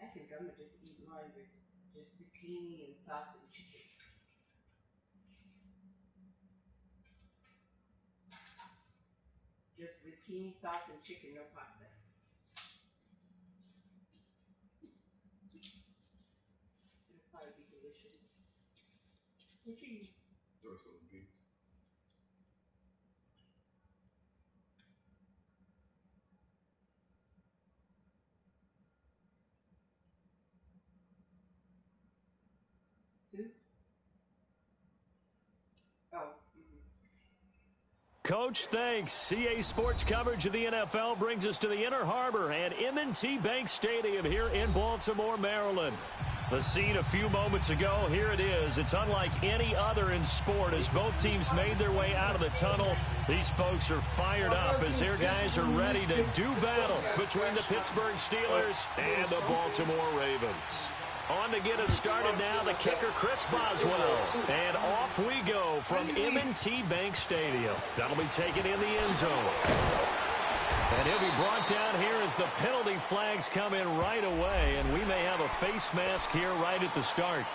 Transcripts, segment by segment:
I think I'm gonna just eat mine with just zucchini and sausage chicken. Just zucchini, sauce, and chicken, no pasta. It'll probably be delicious. What you eat? Those little beans. Soup? Oh. Coach, thanks. CA Sports coverage of the NFL brings us to the Inner Harbor and M&T Bank Stadium here in Baltimore, Maryland. The scene a few moments ago, here it is. It's unlike any other in sport as both teams made their way out of the tunnel. These folks are fired up as their guys are ready to do battle between the Pittsburgh Steelers and the Baltimore Ravens. On to get us started now, the kicker, Chris Boswell. And off we go from M&T Bank Stadium. That'll be taken in the end zone. And he'll be brought down here as the penalty flags come in right away. And we may have a face mask here right at the start.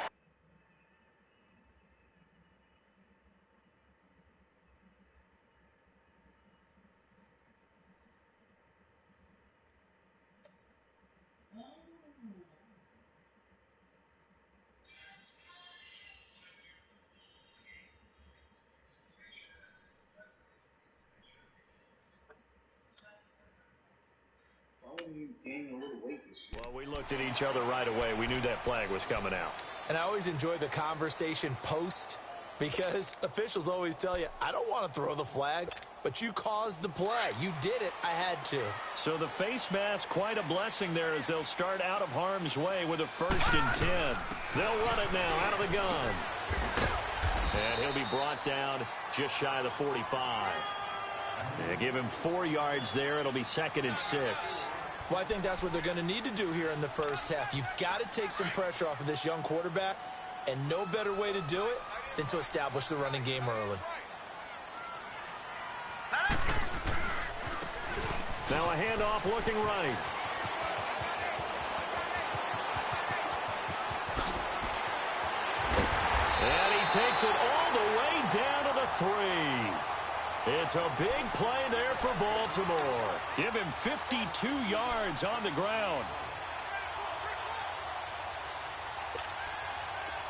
You gained a little weight this year. Well, we looked at each other right away. We knew that flag was coming out. And I always enjoy the conversation post because officials always tell you, I don't want to throw the flag, but you caused the play. You did it. I had to. So the face mask, quite a blessing there as they'll start out of harm's way with a 1st and 10. They'll run it now out of the gun. And he'll be brought down just shy of the 45. And give him 4 yards there. It'll be 2nd and 6. Well, I think that's what they're going to need to do here in the first half. You've got to take some pressure off of this young quarterback, and no better way to do it than to establish the running game early. Now a handoff looking right. And he takes it all the way down to the 3. It's a big play there for Baltimore. Give him 52 yards on the ground.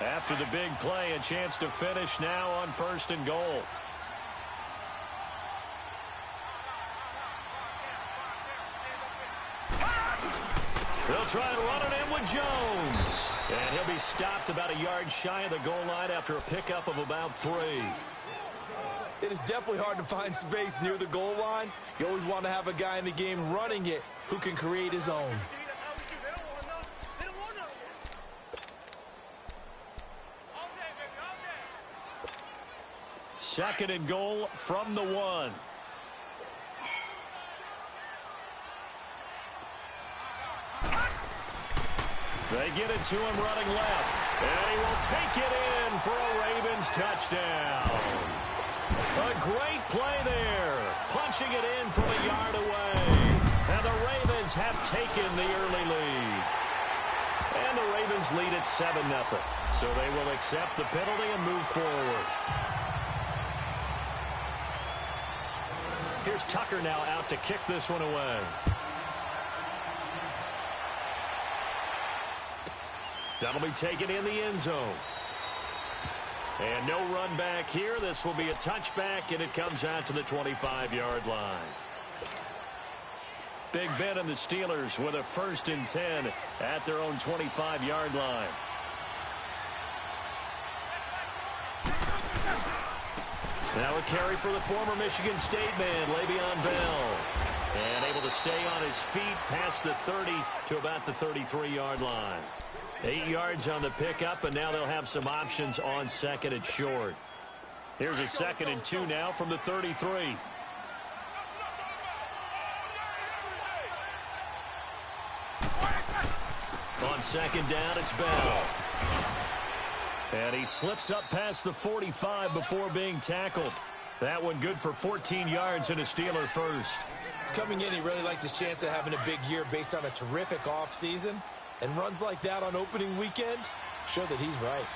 After the big play, a chance to finish now on 1st and goal. They'll try and run it in with Jones. And he'll be stopped about a yard shy of the goal line after a pickup of about 3. It is definitely hard to find space near the goal line. You always want to have a guy in the game running it who can create his own. 2nd and goal from the 1. They get it to him running left. And he will take it in for a Ravens touchdown. A great play there. Punching it in from a yard away. And the Ravens have taken the early lead. And the Ravens lead at 7-0. So they will accept the penalty and move forward. Here's Tucker now out to kick this one away. That'll be taken in the end zone. And no run back here. This will be a touchback, and it comes out to the 25-yard line. Big Ben and the Steelers with a 1st and 10 at their own 25-yard line. Now a carry for the former Michigan State man, Le'Veon Bell. And able to stay on his feet past the 30 to about the 33-yard line. 8 yards on the pickup, and now they'll have some options on second and short. Here's a 2nd and 2 now from the 33. On 2nd down, it's Bell. And he slips up past the 45 before being tackled. That one good for 14 yards and a Steeler first. Coming in, he really liked his chance of having a big year based on a terrific offseason. And runs like that on opening weekend show that he's right.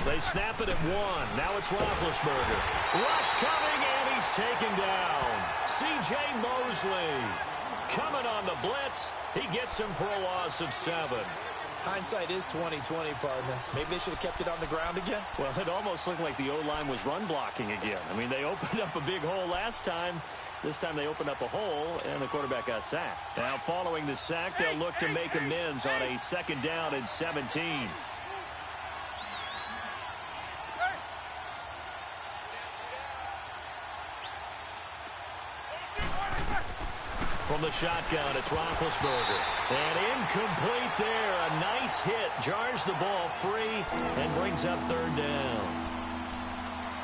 They snap it at 1. Now it's Roethlisberger. Rush coming, and he's taken down. C.J. Mosley coming on the blitz. He gets him for a loss of 7. Hindsight is 20/20, partner. Maybe they should have kept it on the ground again. Well, it almost looked like the O-line was run blocking again. I mean, they opened up a big hole last time. This time they opened up a hole, and the quarterback got sacked. Now, following the sack, they'll look to make amends on a 2nd down and 17. From the shotgun, it's Roethlisberger. And incomplete there. A nice hit. Jars the ball free and brings up 3rd down.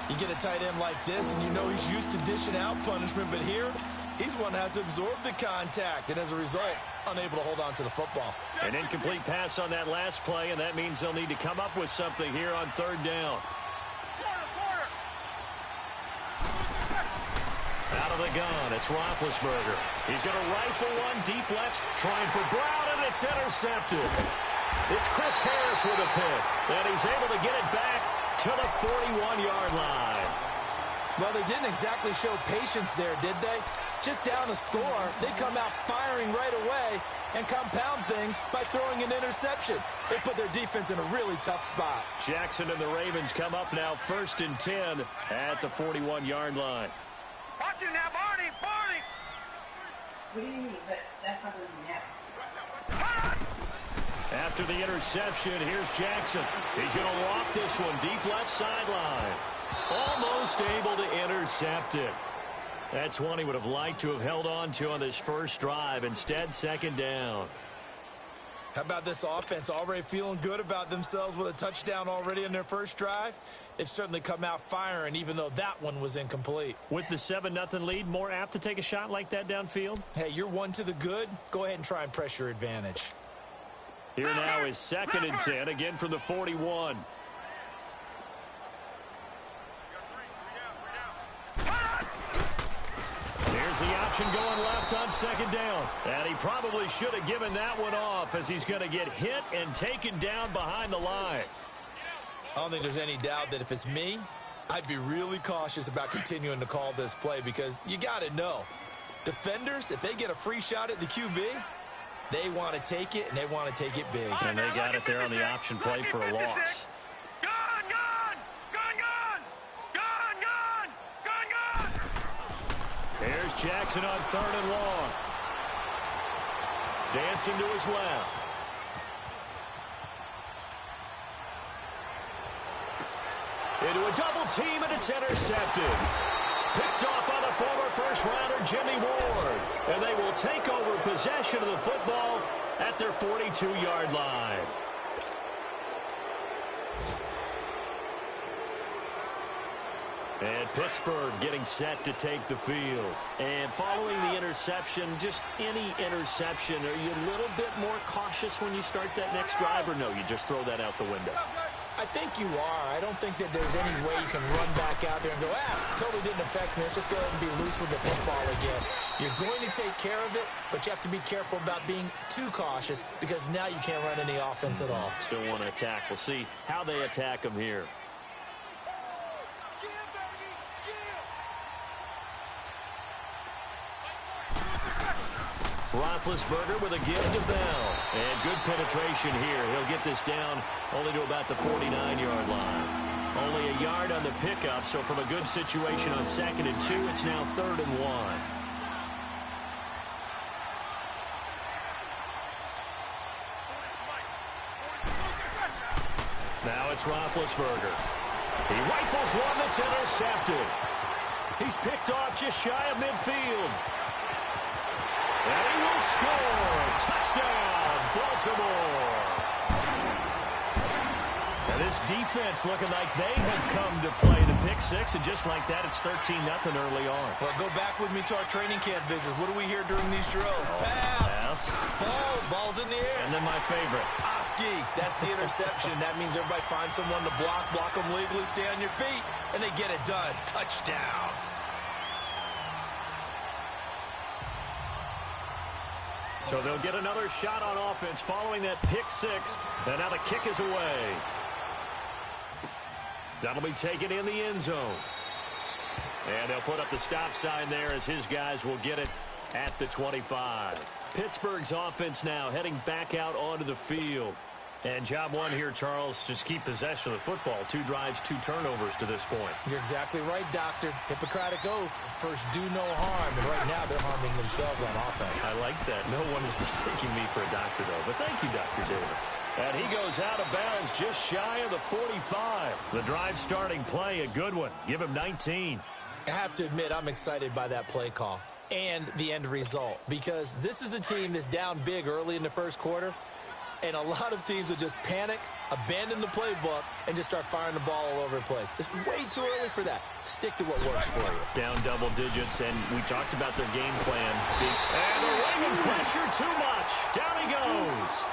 You get a tight end like this, and you know he's used to dishing out punishment, but here, he's one that has to absorb the contact, and as a result, unable to hold on to the football. An incomplete pass on that last play, and that means they'll need to come up with something here on 3rd down. Out of the gun, it's Roethlisberger. He's going to rifle one deep left, trying for Brown, and it's intercepted. It's Chris Harris with a pick, and he's able to get it back to the 41-yard line. Well, they didn't exactly show patience there, did they? Just down a score, they come out firing right away and compound things by throwing an interception. They put their defense in a really tough spot. Jackson and the Ravens come up now 1st and 10 at the 41-yard line. Watch it now, Barney! Barney! What do you mean? But that's not going to happen. After the interception, here's Jackson. He's going to loft this one deep left sideline. Almost able to intercept it. That's one he would have liked to have held on to on this first drive. Instead, 2nd down. How about this offense already feeling good about themselves with a touchdown already in their first drive? They've certainly come out firing, even though that one was incomplete. With the 7-0 lead, more apt to take a shot like that downfield? Hey, you're one to the good. Go ahead and try and press your advantage. Here now is 2nd and 10, again from the 41. Here's the option going left on 2nd down. And he probably should have given that one off as he's going to get hit and taken down behind the line. I don't think there's any doubt that if it's me, I'd be really cautious about continuing to call this play because you got to know, defenders, if they get a free shot at the QB, they want to take it, and they want to take it big. And they got it there on the option play for a loss. Here's Jackson on 3rd and long. Dancing to his left. Into a double team, and it's intercepted. Picked off by the former first-rounder Jimmy Ward. And they will take over possession of the football at their 42-yard line. And Pittsburgh getting set to take the field. And following the interception, just any interception, are you a little bit more cautious when you start that next drive, or no, you just throw that out the window? I think you are. I don't think that there's any way you can run back out there and go, totally didn't affect me. Let's just go ahead and be loose with the football again. You're going to take care of it, but you have to be careful about being too cautious because now you can't run any offense at all. Still want to attack. We'll see how they attack them here. Roethlisberger with a give to Bell. And good penetration here. He'll get this down only to about the 49-yard line. Only a yard on the pickup, so from a good situation on 2nd and 2, it's now 3rd and 1. Now it's Roethlisberger. He rifles one that's intercepted. He's picked off just shy of midfield. And he will score. Touchdown, Baltimore. And this defense looking like they have come to play the pick six, and just like that, it's 13-0 early on. Well, go back with me to our training camp visits. What do we hear during these drills? Pass. Ball's in the air. And then my favorite. Oski. That's the interception. That means everybody finds someone to block them legally, stay on your feet, and they get it done. Touchdown. So they'll get another shot on offense following that pick six. And now the kick is away. That'll be taken in the end zone. And they'll put up the stop sign there as his guys will get it at the 25. Pittsburgh's offense now heading back out onto the field. And job one here, Charles, just keep possession of the football. 2 drives, 2 turnovers to this point. You're exactly right, Doctor. Hippocratic oath. First, do no harm. And right now, they're harming themselves on offense. I like that. No one is mistaking me for a doctor, though. But thank you, Dr. Davis. And he goes out of bounds just shy of the 45. The drive starting play, a good one. Give him 19. I have to admit, I'm excited by that play call and the end result, because this is a team that's down big early in the first quarter, and a lot of teams will just panic, abandon the playbook, and just start firing the ball all over the place. It's way too early for that. Stick to what works for you. Down double digits, and we talked about their game plan. And they're waving pressure too much. Down he goes.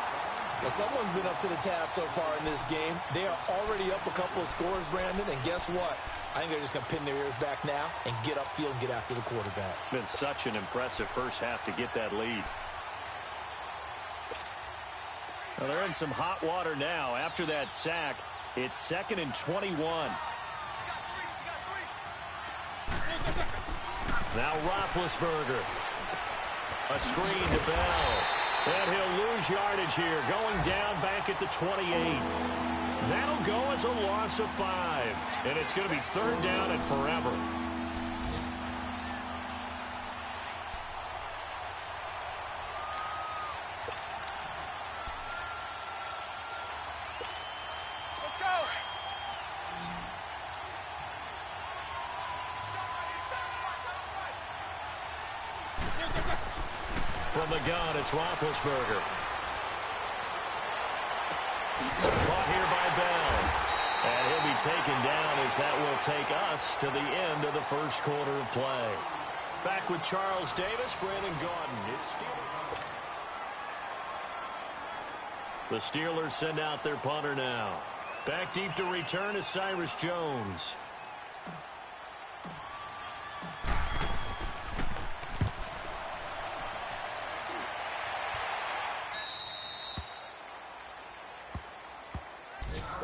Well, someone's been up to the task so far in this game. They are already up a couple of scores, Brandon, and guess what? I think they're just going to pin their ears back now and get upfield and get after the quarterback. Been such an impressive first half to get that lead. Well, they're in some hot water now. After that sack, it's 2nd and 21. Now Roethlisberger. A screen to Bell. And he'll lose yardage here, going down back at the 28. That'll go as a loss of 5. And it's going to be 3rd down and forever. Let's go. From the gun, it's Roethlisberger. Caught here by Bell. And he'll be taken down as that will take us to the end of the first quarter of play. Back with Charles Davis, Brandon Gaudin. It's Steelers. The Steelers send out their punter now. Back deep to return is Cyrus Jones.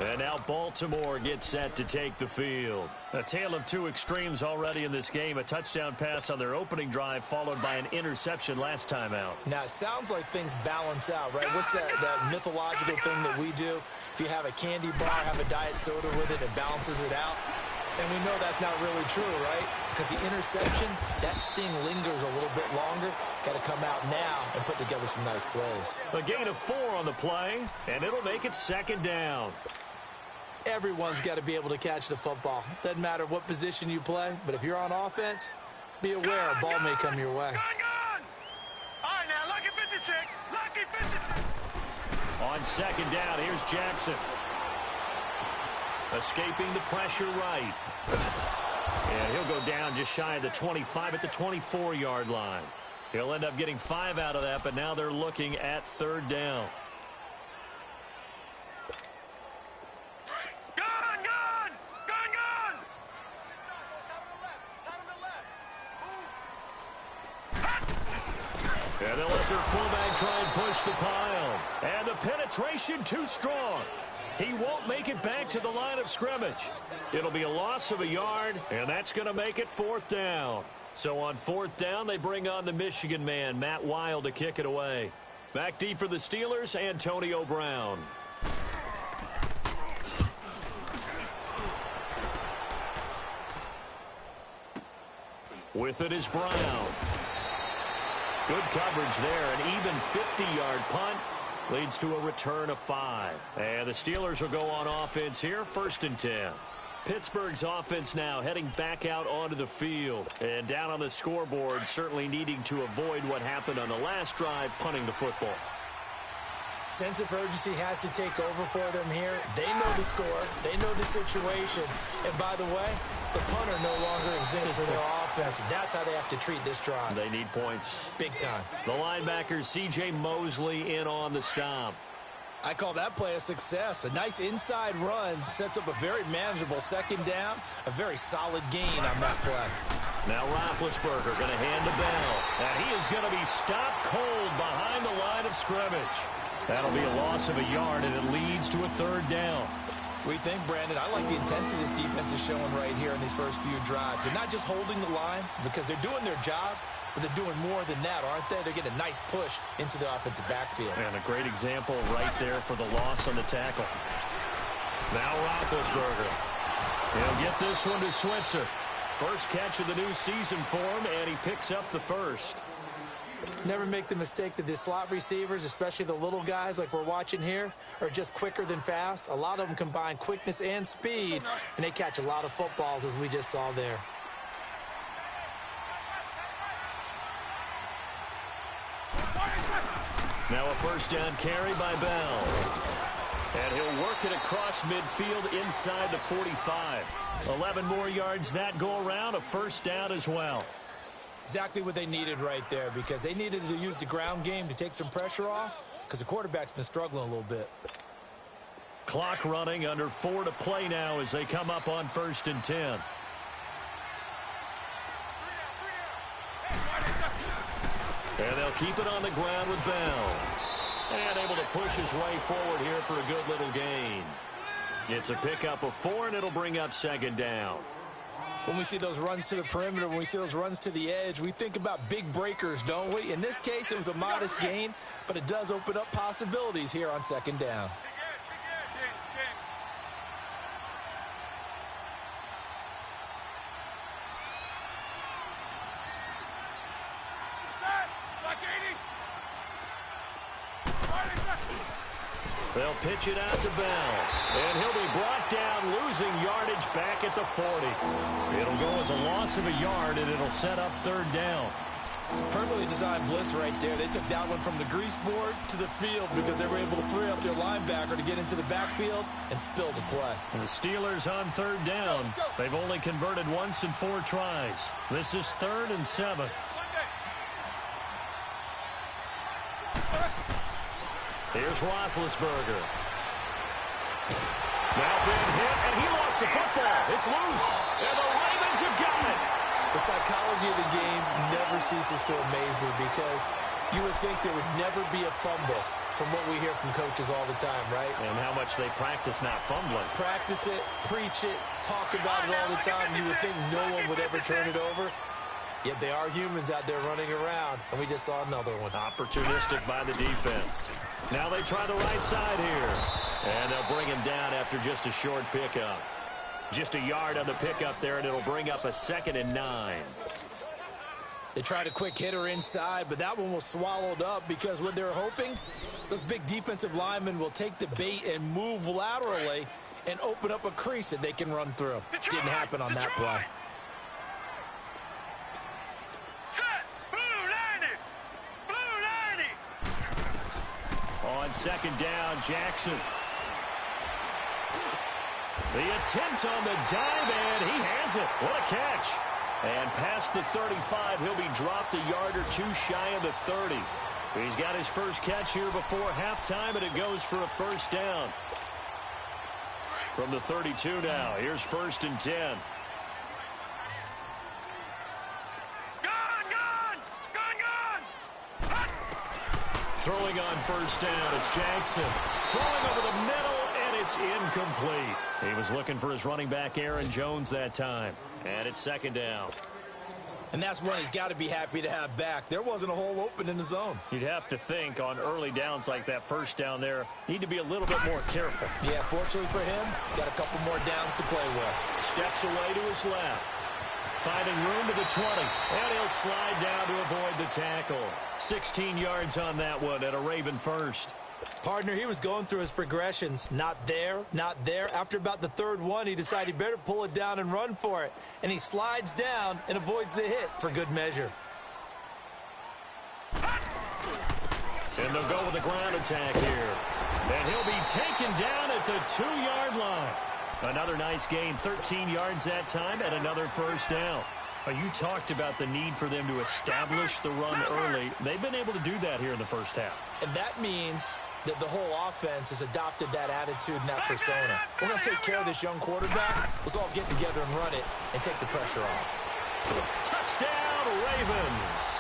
And now Baltimore gets set to take the field. A tale of 2 extremes already in this game. A touchdown pass on their opening drive, followed by an interception last time out. Now, it sounds like things balance out, right? What's that mythological thing that we do? If you have a candy bar, have a diet soda with it, it balances it out. And we know that's not really true, right? Because the interception, that sting lingers a little bit longer. Got to come out now and put together some nice plays. A gain of 4 on the play, and it'll make it 2nd down. Everyone's got to be able to catch the football. Doesn't matter what position you play, but if you're on offense, be aware a ball may come your way. Gun! All right, now, lucky 56. Lucky 56. On 2nd down, here's Jackson. Escaping the pressure right. And he'll go down just shy of the 25 at the 24-yard line. He'll end up getting 5 out of that, but now they're looking at 3rd down. And they'll let their fullback try and push the pile. And the penetration too strong. He won't make it back to the line of scrimmage. It'll be a loss of a yard, and that's going to make it 4th down. So on 4th down, they bring on the Michigan man, Matt Wild, to kick it away. Back deep for the Steelers, Antonio Brown. With it is Brown. Good coverage there. An even 50-yard punt leads to a return of 5. And the Steelers will go on offense here, 1st and 10. Pittsburgh's offense now heading back out onto the field. And down on the scoreboard, certainly needing to avoid what happened on the last drive, punting the football. Sense of urgency has to take over for them here. They know the score. They know the situation. And by the way, the punter no longer exists for their offense. That's how they have to treat this drive. They need points. Big time. The linebacker, C.J. Mosley, in on the stop. I call that play a success. A nice inside run sets up a very manageable second down. A very solid gain on that play. Now Roethlisberger going to hand the ball. And he is going to be stopped cold behind the line of scrimmage. That'll be a loss of a yard, and it leads to a third down. We think, Brandon, I like the intensity this defense is showing right here in these first few drives. They're not just holding the line because they're doing their job, but they're doing more than that, aren't they? They're getting a nice push into the offensive backfield. And a great example right there for the loss on the tackle. Now Roethlisberger. He'll get this one to Switzer. First catch of the new season for him, and he picks up the first. Never make the mistake that the slot receivers, especially the little guys like we're watching here, are just quicker than fast. A lot of them combine quickness and speed, and they catch a lot of footballs, as we just saw there. Now a first down carry by Bell. And he'll work it across midfield inside the 45. 11 more yards that go around, a first down as well. Exactly what they needed right there, because they needed to use the ground game to take some pressure off, because the quarterback's been struggling a little bit. Clock running, under 4 to play now as they come up on 1st and 10. And they'll keep it on the ground with Bell. And able to push his way forward here for a good little gain. It's a pickup of 4, and it'll bring up 2nd down. When we see those runs to the perimeter, when we see those runs to the edge, we think about big breakers, don't we? In this case, it was a modest gain, but it does open up possibilities here on 2nd down. They'll pitch it out to Bell. And he'll be brought down, losing yardage back at the 40. It'll go as a loss of a yard, and it'll set up 3rd down. Perfectly designed blitz right there. They took that one from the grease board to the field because they were able to free up their linebacker to get into the backfield and spill the play. And the Steelers on 3rd down. They've only converted once in 4 tries. This is 3rd and 7. Here's Roethlisberger. Now being hit, and he lost the football. It's loose, and the Ravens have got it. The psychology of the game never ceases to amaze me, because you would think there would never be a fumble from what we hear from coaches all the time, right? And how much they practice not fumbling. Practice it, preach it, talk about it all the time. You would think no one would ever turn it over. Yet they are humans out there running around, and we just saw another one. Opportunistic by the defense. Now they try the right side here. And they'll bring him down after just a short pickup. Just a yard on the pickup there, and it'll bring up a 2nd and 9. They tried a quick hitter inside, but that one was swallowed up because what they're hoping, those big defensive linemen will take the bait and move laterally and open up a crease that they can run through. Didn't happen on that play. On 2nd down, Jackson. The attempt on the dive, and he has it. What a catch. And past the 35, he'll be dropped a yard or 2 shy of the 30. He's got his first catch here before halftime, and it goes for a first down. From the 32 now, here's 1st and 10. Throwing on 1st down, it's Jackson. Throwing over the middle, and it's incomplete. He was looking for his running back, Aaron Jones, that time. And it's 2nd down. And that's one he's got to be happy to have back. There wasn't a hole open in the zone. You'd have to think on early downs like that, 1st down there, need to be a little bit more careful. Yeah, fortunately for him, got a couple more downs to play with. Steps away to his left. Finding room to the 20, and he'll slide down to avoid the tackle. 16 yards on that one, and a Raven first. Partner, he was going through his progressions. Not there, not there. After about the third one, he decided he better pull it down and run for it. And he slides down and avoids the hit for good measure. And they'll go with the ground attack here. And he'll be taken down at the 2-yard line. Another nice gain, 13 yards that time, and another first down. You talked about the need for them to establish the run early. They've been able to do that here in the first half. And that means that the whole offense has adopted that attitude and that persona. We're going to take care of this young quarterback. Let's all get together and run it and take the pressure off. Touchdown, Ravens.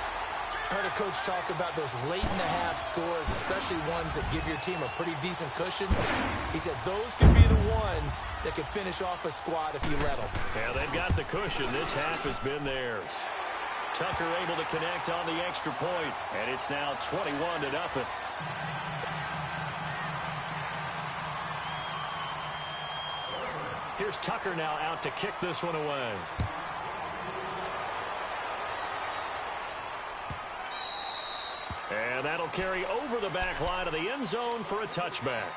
I heard a coach talk about those late-in-the-half scores, especially ones that give your team a pretty decent cushion. He said those could be the ones that could finish off a squad if you let them. Yeah, they've got the cushion. This half has been theirs. Tucker able to connect on the extra point, and it's now 21-0. Here's Tucker now out to kick this one away. And that'll carry over the back line of the end zone for a touchback.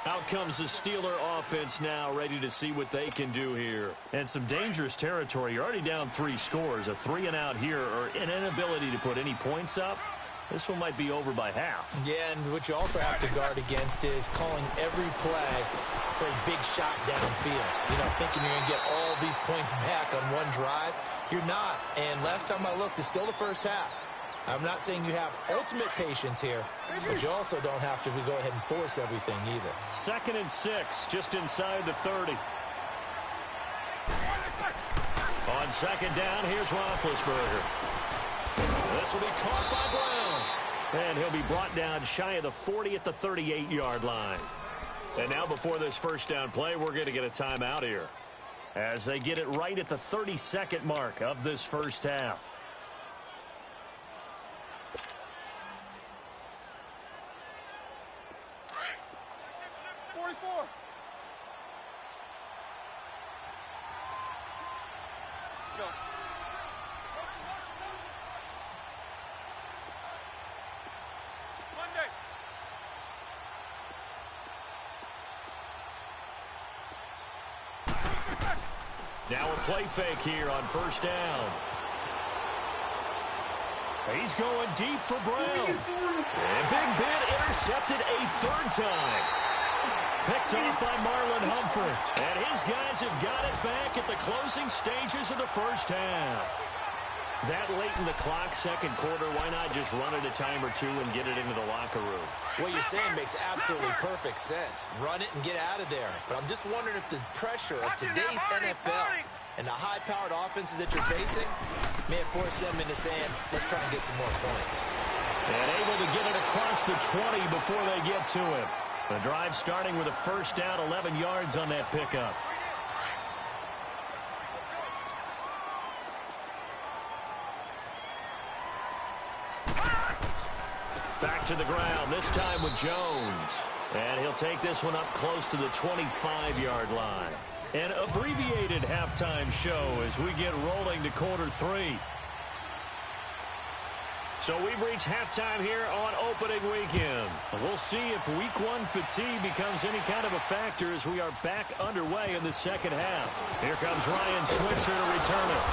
Out comes the Steeler offense now, ready to see what they can do here. And some dangerous territory. You're already down 3 scores. A 3-and-out here, or an inability to put any points up. This one might be over by half. Yeah, and what you also have to guard against is calling every play for a big shot downfield. You know, thinking you're going to get all these points back on one drive. You're not. And last time I looked, it's still the first half. I'm not saying you have ultimate patience here, but you also don't have to go ahead and force everything either. 2nd and 6, just inside the 30. On 2nd down, here's Roethlisberger. This will be caught by Brown. And he'll be brought down shy of the 40 at the 38-yard line. And now before this first down play, we're going to get a timeout here, as they get it right at the 30-second mark of this first half. Now a play fake here on first down. He's going deep for Brown. And Big Ben intercepted a 3rd time. Picked off by Marlon Humphrey. And his guys have got it back at the closing stages of the first half. That late in the clock, second quarter, why not just run it a time or two and get it into the locker room? What you're saying makes absolutely perfect sense. Run it and get out of there. But I'm just wondering if the pressure of today's NFL and the high-powered offenses that you're facing may have forced them into saying, let's try and get some more points. And able to get it across the 20 before they get to him. The drive starting with a first down, 11 yards on that pickup. Back to the ground, this time with Jones. And he'll take this one up close to the 25-yard line. An abbreviated halftime show as we get rolling to quarter 3. So we've reached halftime here on opening weekend. We'll see if week 1 fatigue becomes any kind of a factor as we are back underway in the second half. Here comes Ryan Switzer to return it.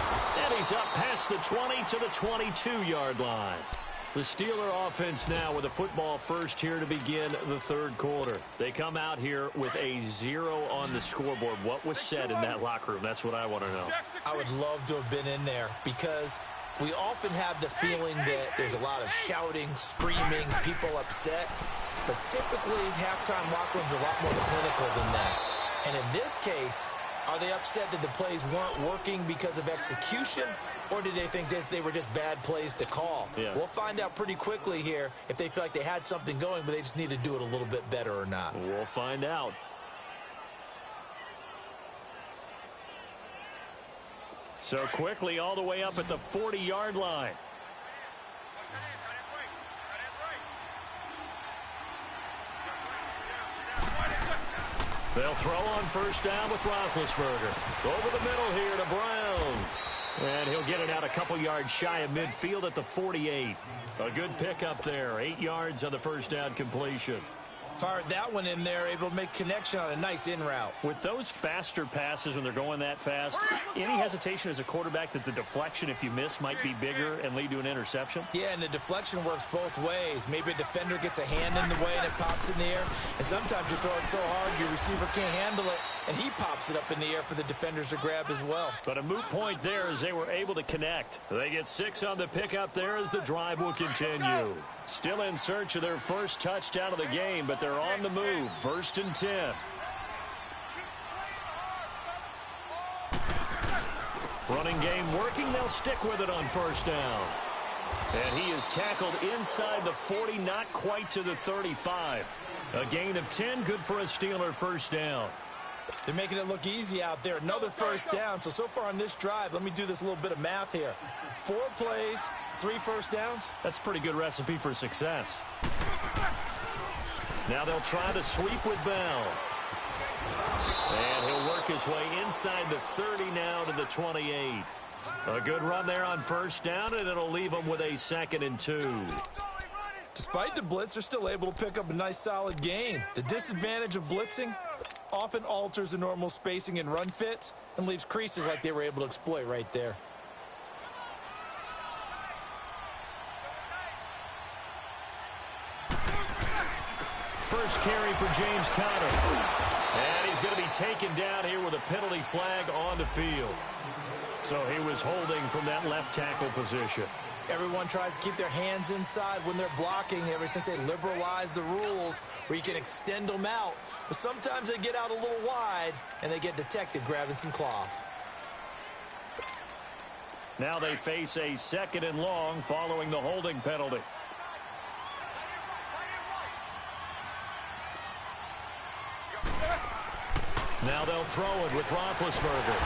And he's up past the 20 to the 22-yard line. The Steeler offense now with a football first here to begin the third quarter. They come out here with a 0 on the scoreboard. What was said in that locker room? That's what I want to know. I would love to have been in there because we often have the feeling that there's a lot of shouting, screaming, people upset. But typically, halftime locker rooms are a lot more clinical than that. And in this case, are they upset that the plays weren't working because of execution? Or did they think they were just bad plays to call? Yeah. We'll find out pretty quickly here if they feel like they had something going, but they just need to do it a little bit better or not. We'll find out. So quickly all the way up at the 40-yard line. They'll throw on first down with Roethlisberger. Over the middle here to Brown. And he'll get it out a couple yards shy of midfield at the 48. A good pickup there. 8 yards on the first down completion. Fired that one in there, able to make connection on a nice in route. With those faster passes when they're going that fast, any hesitation as a quarterback that the deflection, if you miss, might be bigger and lead to an interception? Yeah, and the deflection works both ways. Maybe a defender gets a hand in the way and it pops in the air. And sometimes you throw it so hard your receiver can't handle it, and he pops it up in the air for the defenders to grab as well. But a moot point there as they were able to connect. They get 6 on the pickup there as the drive will continue. Still in search of their first touchdown of the game, but they're on the move. 1st and 10. Running game working. They'll stick with it on 1st down. And he is tackled inside the 40, not quite to the 35. A gain of 10, good for a Steeler 1st down. They're making it look easy out there. Another 1st down. So far on this drive, let me do this little bit of math here. 4 plays, 3 1st downs. That's a pretty good recipe for success. Now they'll try to sweep with Bell. And he'll work his way inside the 30 now to the 28. A good run there on 1st down, and it'll leave them with a 2nd and 2. Despite the blitz, they're still able to pick up a nice solid gain. The disadvantage of blitzing often alters the normal spacing and run fits and leaves creases like they were able to exploit right there. First carry for James Conner. And he's going to be taken down here with a penalty flag on the field. So he was holding from that left tackle position. Everyone tries to keep their hands inside when they're blocking ever since they liberalized the rules where you can extend them out. But sometimes they get out a little wide and they get detected grabbing some cloth. Now they face a 2nd and long following the holding penalty. Now they'll throw it with Roethlisberger.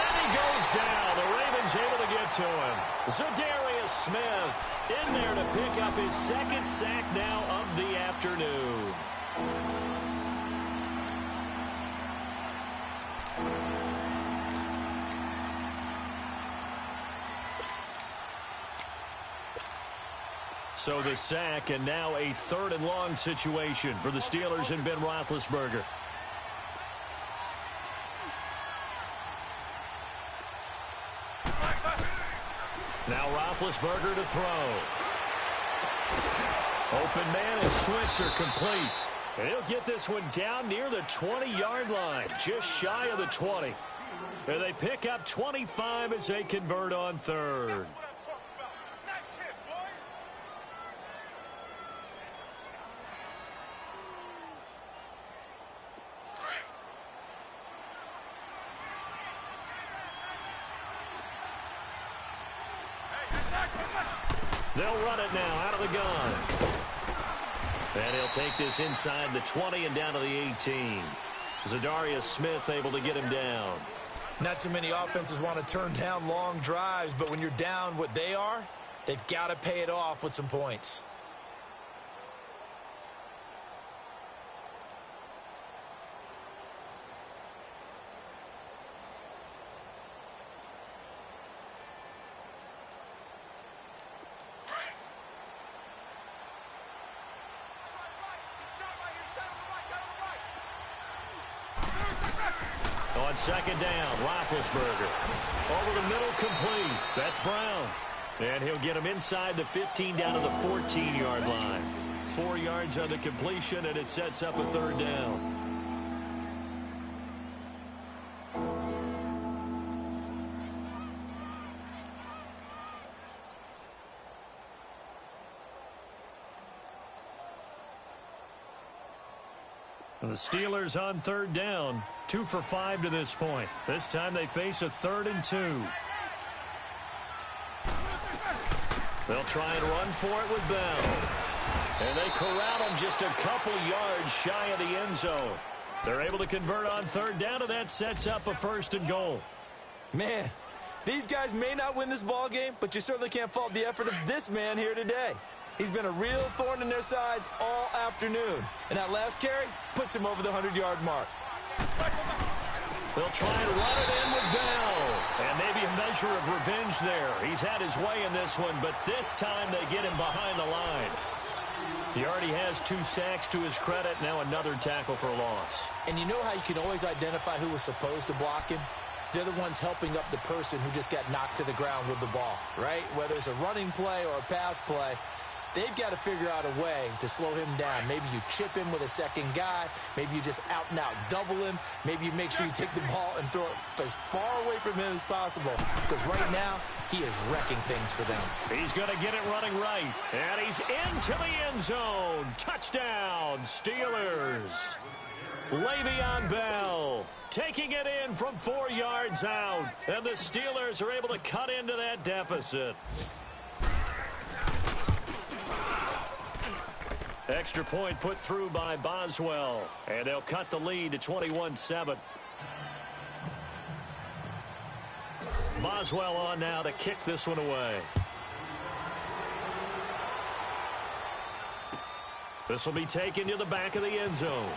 And he goes down. The Ravens able to get to him. Zadarius Smith in there to pick up his 2nd sack now of the afternoon. So the sack, and now a 3rd and long situation for the Steelers and Ben Roethlisberger. Now Roethlisberger to throw. Open man and Switzer complete. And he'll get this one down near the 20-yard line, just shy of the 20. And they pick up 25 as they convert on 3rd. They'll run it now out of the gun. And he'll take this inside the 20 and down to the 18. Zadarius Smith able to get him down. Not too many offenses want to turn down long drives, but when you're down what they are, they've got to pay it off with some points. On 2nd down, Roethlisberger. Over the middle, complete. That's Brown. And he'll get him inside the 15 down to the 14-yard line. 4 yards on the completion, and it sets up a 3rd down. The Steelers on 3rd down, 2 for 5 to this point. This time they face a 3rd and 2. They'll try and run for it with Bell. And they corral him just a couple yards shy of the end zone. They're able to convert on 3rd down, and that sets up a 1st and goal. Man, these guys may not win this ball game, but you certainly can't fault the effort of this man here today. He's been a real thorn in their sides all afternoon. And that last carry puts him over the 100-yard mark. They'll try and run it in with Bell. And maybe a measure of revenge there. He's had his way in this one, but this time they get him behind the line. He already has 2 sacks to his credit. Now another tackle for loss. And you know how you can always identify who was supposed to block him? They're the ones helping up the person who just got knocked to the ground with the ball, right? Whether it's a running play or a pass play, they've got to figure out a way to slow him down. Maybe you chip him with a second guy. Maybe you just out-and-out double him. Maybe you make sure you take the ball and throw it as far away from him as possible. Because right now, he is wrecking things for them. He's going to get it running right. And he's into the end zone. Touchdown, Steelers. Le'Veon Bell taking it in from 4 yards out. And the Steelers are able to cut into that deficit. Extra point put through by Boswell. And they'll cut the lead to 21-7. Boswell on now to kick this one away. This will be taken to the back of the end zone.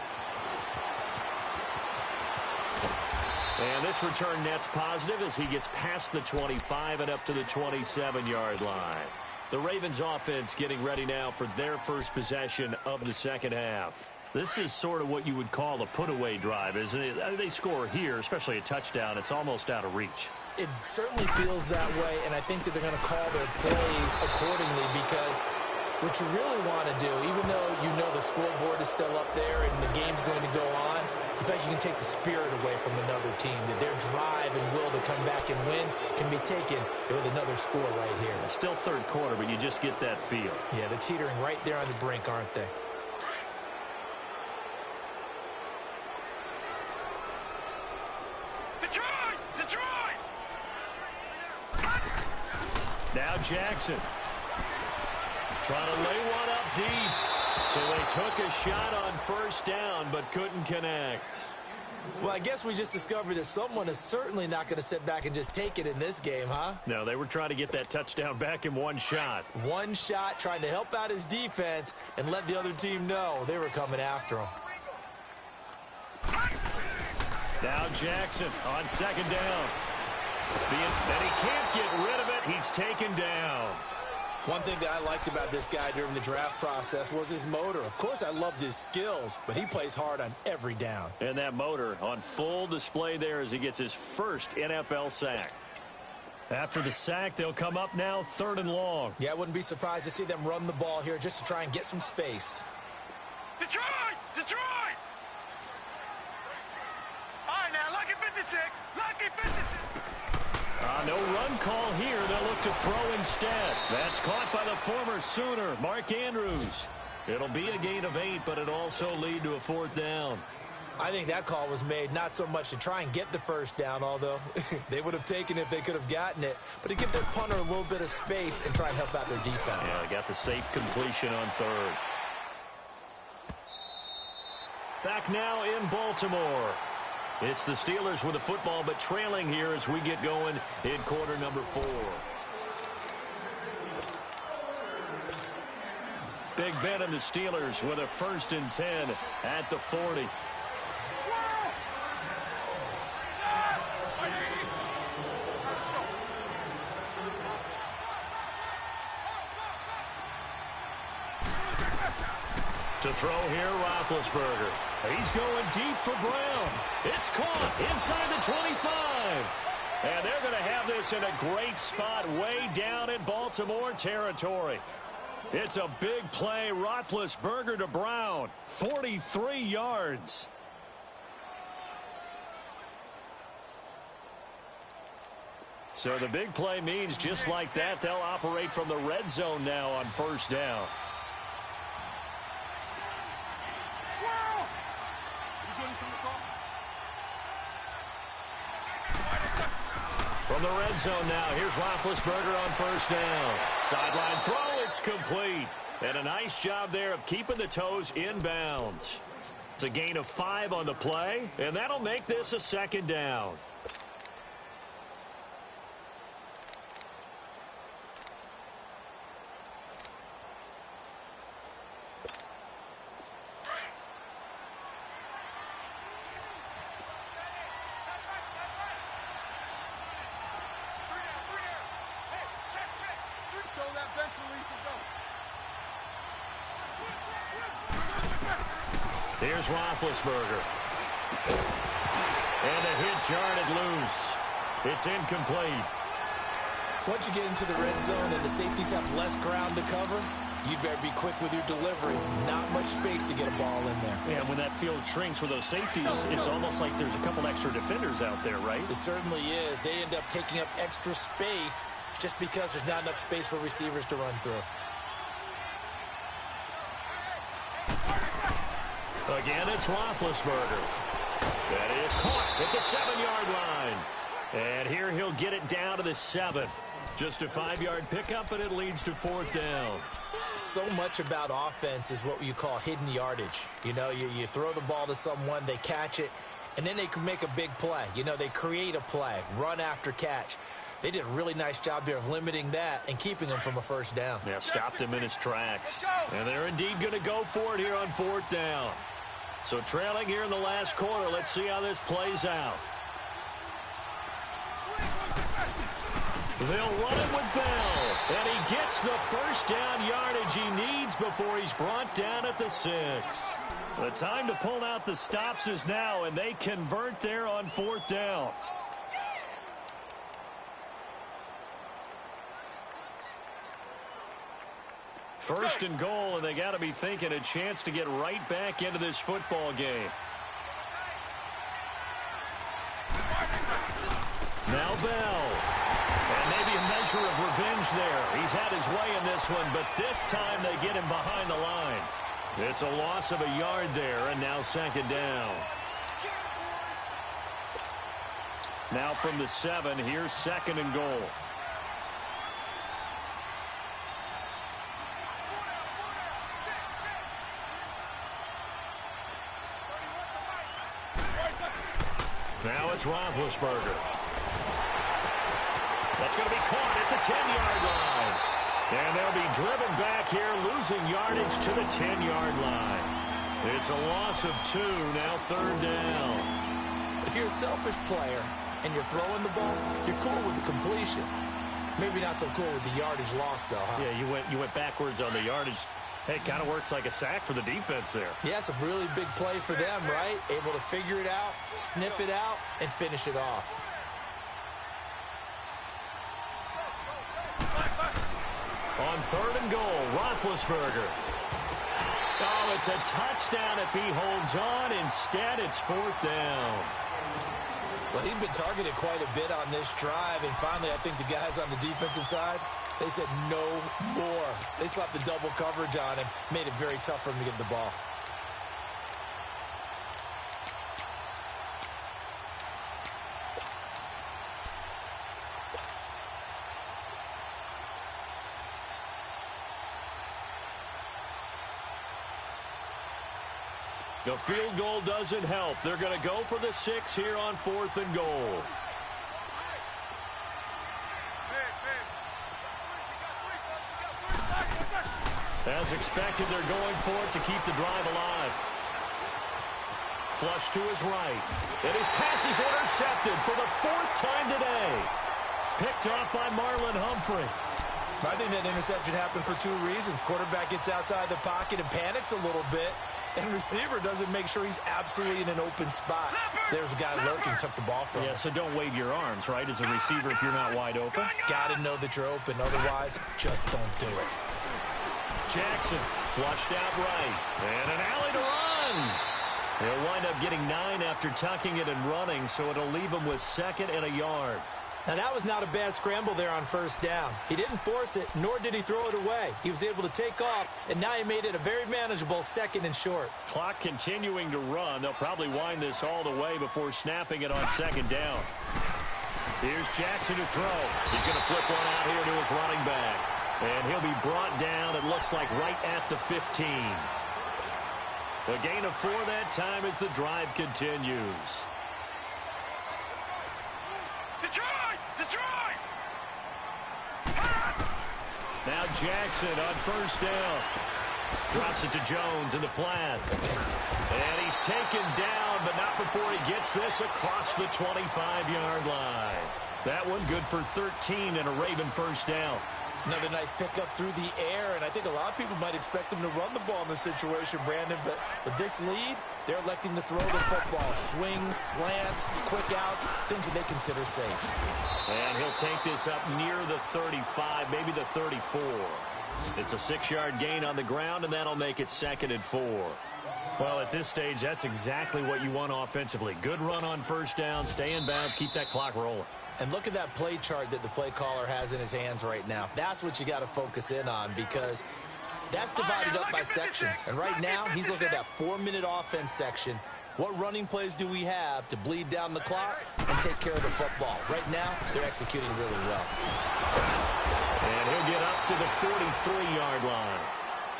And this return net's positive as he gets past the 25 and up to the 27-yard line. The Ravens offense getting ready now for their first possession of the second half. This is sort of what you would call a put-away drive, isn't it? They score here, especially a touchdown. It's almost out of reach. It certainly feels that way, and I think that they're going to call their plays accordingly because what you really want to do, even though you know the scoreboard is still up there and the game's going to go on, in fact, you can take the spirit away from another team, that their drive and will to come back and win can be taken with another score right here. It's still third quarter, but you just get that feel. Yeah, they're teetering right there on the brink, aren't they? Detroit! Detroit! Now Jackson trying to lay one up deep. So they took a shot on first down, but couldn't connect. Well, I guess we just discovered that someone is certainly not going to sit back and just take it in this game, huh? No, they were trying to get that touchdown back in one shot. One shot, trying to help out his defense and let the other team know they were coming after him. Now Jackson on second down. And he can't get rid of it. He's taken down. One thing that I liked about this guy during the draft process was his motor. Of course, I loved his skills, but he plays hard on every down. And that motor on full display there as he gets his first NFL sack. After the sack, they'll come up now 3rd and long. Yeah, I wouldn't be surprised to see them run the ball here just to try and get some space. Detroit! Detroit! All right, now, lucky 56. Lucky 56. No run call here. They'll look to throw instead. That's caught by the former Sooner, Mark Andrews. It'll be a gain of 8, but it'll also lead to a 4th down. I think that call was made not so much to try and get the first down, although they would have taken it if they could have gotten it, but to give their punter a little bit of space and try and help out their defense. Yeah, they got the safe completion on 3rd. Back now in Baltimore. It's the Steelers with the football, but trailing here as we get going in quarter number 4. Big Ben and the Steelers with a 1st and 10 at the 40. To throw here, Roethlisberger. He's going deep for Brown. It's caught inside the 25. And they're going to have this in a great spot way down in Baltimore territory. It's a big play. Roethlisberger to Brown. 43 yards. So the big play means just like that, they'll operate from the red zone now on 1st down. From the red zone now, here's Roethlisberger on 1st down. Sideline throw, it's complete. And a nice job there of keeping the toes in bounds. It's a gain of 5 on the play, and that'll make this a 2nd down. Here's Roethlisberger. And a hit jarred it loose. It's incomplete. Once you get into the red zone and the safeties have less ground to cover, you'd better be quick with your delivery. Not much space to get a ball in there. Yeah, when that field shrinks with those safeties, it's almost like there's a couple extra defenders out there, right? It certainly is. They end up taking up extra space just because there's not enough space for receivers to run through. Again, it's Roethlisberger. That is caught at the 7-yard line. And here he'll get it down to the 7. Just a 5-yard pickup, and it leads to 4th down. So much about offense is what you call hidden yardage. You know, you throw the ball to someone, they catch it, and then they can make a big play. You know, they create a play, run after catch. They did a really nice job there of limiting that and keeping him from a first down. Yeah, stopped him in his tracks. And they're indeed going to go for it here on 4th down. So trailing here in the last quarter, let's see how this plays out. They'll run it with Bell, and he gets the first down yardage he needs before he's brought down at the 6. The time to pull out the stops is now, and they convert there on 4th down. First and goal, and they got to be thinking a chance to get right back into this football game. Now Bell. And maybe a measure of revenge there. He's had his way in this one, but this time they get him behind the line. It's a loss of a yard there, and now 2nd down. Now from the 7, here's 2nd and goal. Now it's Roethlisberger. That's going to be caught at the 10-yard line. And they'll be driven back here, losing yardage to the 10-yard line. It's a loss of 2, now 3rd down. If you're a selfish player and you're throwing the ball, you're cool with the completion. Maybe not so cool with the yardage loss, though, huh? Yeah, you went backwards on the yardage. Hey, it kind of works like a sack for the defense there. Yeah, it's a really big play for them, right? Able to figure it out, sniff it out, and finish it off. On 3rd and goal, Roethlisberger. Oh, it's a touchdown if he holds on. Instead, it's 4th down. Well, he'd been targeted quite a bit on this drive, and finally I think the guys on the defensive side, they said no more. They slapped the double coverage on him, made it very tough for him to get the ball. The field goal doesn't help. They're going to go for the 6 here on 4th and goal. As expected, they're going for it to keep the drive alive. Flush to his right. And his pass is intercepted for the 4th time today. Picked off by Marlon Humphrey. I think that interception happened for 2 reasons. Quarterback gets outside the pocket and panics a little bit, and receiver doesn't make sure he's absolutely in an open spot. So there's a guy lurking, took the ball from him. Yeah, so don't wave your arms, right, as a receiver if you're not wide open. Got to know that you're open. Otherwise, just don't do it. Jackson flushed out right. And an alley to run. He'll wind up getting 9 after tucking it and running, so it'll leave him with 2nd and a yard. Now, that was not a bad scramble there on 1st down. He didn't force it, nor did he throw it away. He was able to take off, and now he made it a very manageable 2nd and short. Clock continuing to run. They'll probably wind this all the way before snapping it on 2nd down. Here's Jackson to throw. He's going to flip one out here to his running back. And he'll be brought down, it looks like, right at the 15. A gain of 4 that time as the drive continues. Detroit! Now Jackson on 1st down. Drops it to Jones in the flat. And he's taken down, but not before he gets this across the 25-yard line. That one good for 13 and a Raven 1st down. Another nice pickup through the air, and I think a lot of people might expect them to run the ball in this situation, Brandon, but with this lead, they're electing to throw the football. Swings, slants, quick outs, things that they consider safe. And he'll take this up near the 35, maybe the 34. It's a 6-yard gain on the ground, and that'll make it 2nd and 4. Well, at this stage, that's exactly what you want offensively. Good run on first down, stay in bounds, keep that clock rolling. And look at that play chart that the play caller has in his hands right now. That's what you got to focus in on, because that's divided up by sections. And right now, he's looking at that 4-minute offense section. What running plays do we have to bleed down the clock and take care of the football? Right now, they're executing really well. And he'll get up to the 43-yard line.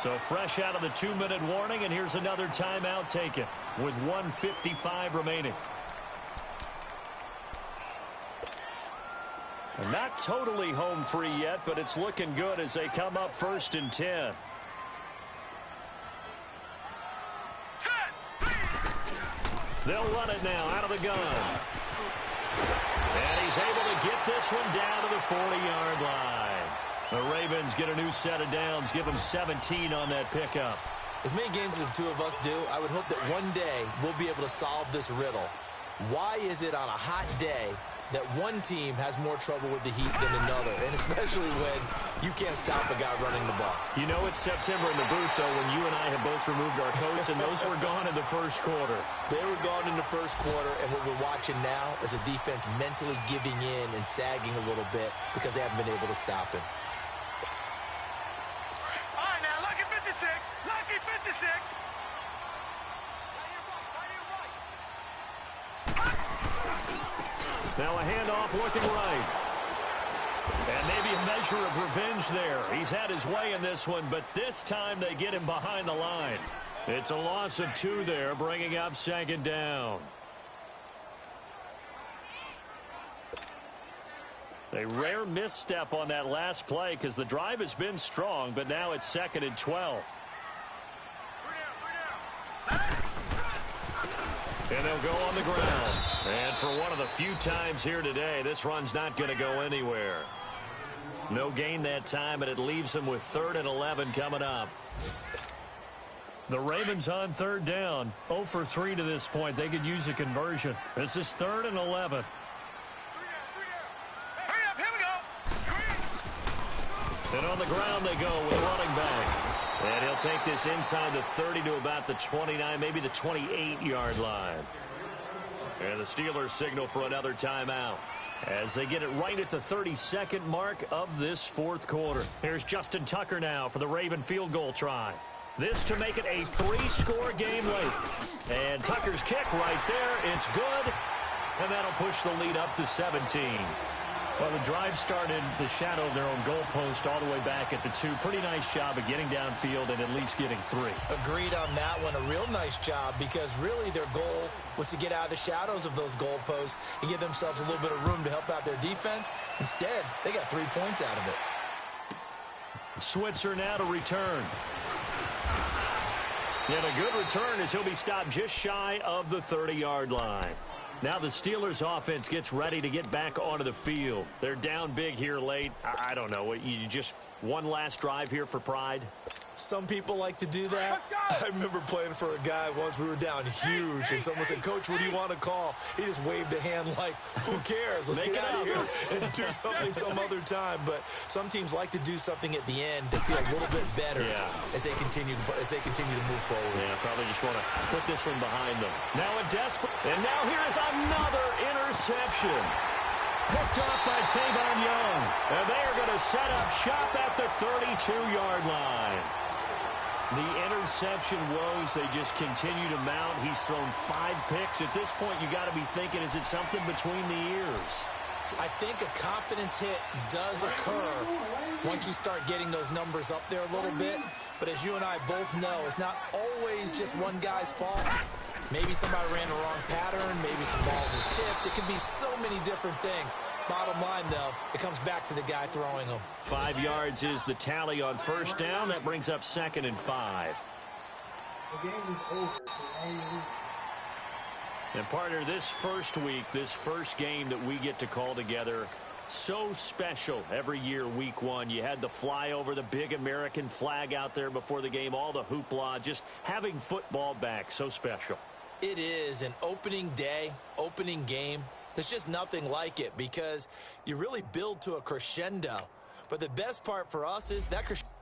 So fresh out of the 2-minute warning, and here's another timeout taken with 1:55 remaining. And not totally home free yet, but it's looking good as they come up 1st and 10. They'll run it now out of the gun. And he's able to get this one down to the 40-yard line. The Ravens get a new set of downs, give them 17 on that pickup. As many games as the two of us do, I would hope that one day we'll be able to solve this riddle. Why is it on a hot day that one team has more trouble with the heat than another, and especially when you can't stop a guy running the ball? You know it's September in the booth, so when you and I have both removed our coats, and those were gone in the first quarter. They were gone in the first quarter, and what we're watching now is a defense mentally giving in and sagging a little bit because they haven't been able to stop him. All right, now, lucky 56. Lucky 56. Now a handoff looking right. And maybe a measure of revenge there. He's had his way in this one, but this time they get him behind the line. It's a loss of 2 there, bringing up 2nd down. A rare misstep on that last play because the drive has been strong, but now it's 2nd and 12. And they'll go on the ground. And for one of the few times here today, this run's not going to go anywhere. No gain that time, and it leaves them with 3rd and 11 coming up. The Ravens on 3rd down. 0 for 3 to this point. They could use a conversion. This is 3rd and 11. Hurry up, here we go. And on the ground they go with a running back. And he'll take this inside the 30 to about the 29, maybe the 28-yard line. And the Steelers signal for another timeout as they get it right at the 32nd mark of this 4th quarter. Here's Justin Tucker now for the Raven field goal try. This to make it a 3-score game late. And Tucker's kick right there. It's good. And that'll push the lead up to 17. Well, the drive started the shadow of their own goalpost all the way back at the 2. Pretty nice job of getting downfield and at least getting 3. Agreed on that one. A real nice job because really their goal was to get out of the shadows of those goalposts and give themselves a little bit of room to help out their defense. Instead, they got 3 points out of it. Switzer now to return. And a good return as he'll be stopped just shy of the 30-yard line. Now the Steelers offense gets ready to get back onto the field. They're down big here late. I don't know. You just one last drive here for pride? Some people like to do that. I remember playing for a guy once. We were down huge, and someone said, "Coach, what do you want to call?" He just waved a hand like, "Who cares? Let's get out of here and do something some other time." But some teams like to do something at the end to feel a little bit better as they continue to move forward. Yeah, probably just want to put this one behind them. Now a desperate, and now here is another interception. Picked off by Tavon Young. And they are going to set up shop at the 32-yard line. The interception woes, they just continue to mount. He's thrown 5 picks. At this point, you got to be thinking, is it something between the ears? I think a confidence hit does occur once you start getting those numbers up there a little bit. But as you and I both know, it's not always just one guy's fault. Maybe somebody ran the wrong pattern. Maybe some balls were tipped. It can be so many different things. Bottom line, though, it comes back to the guy throwing them. 5 yards is the tally on first down. That brings up 2nd and 5. The game is over, so now you lose. And partner, this first week, this first game that we get to call together, So special every year, week one. You had the flyover, the big American flag out there before the game, all the hoopla, just having football back, so special. It is an opening day, opening game. There's just nothing like it because you really build to a crescendo. But the best part for us is that crescendo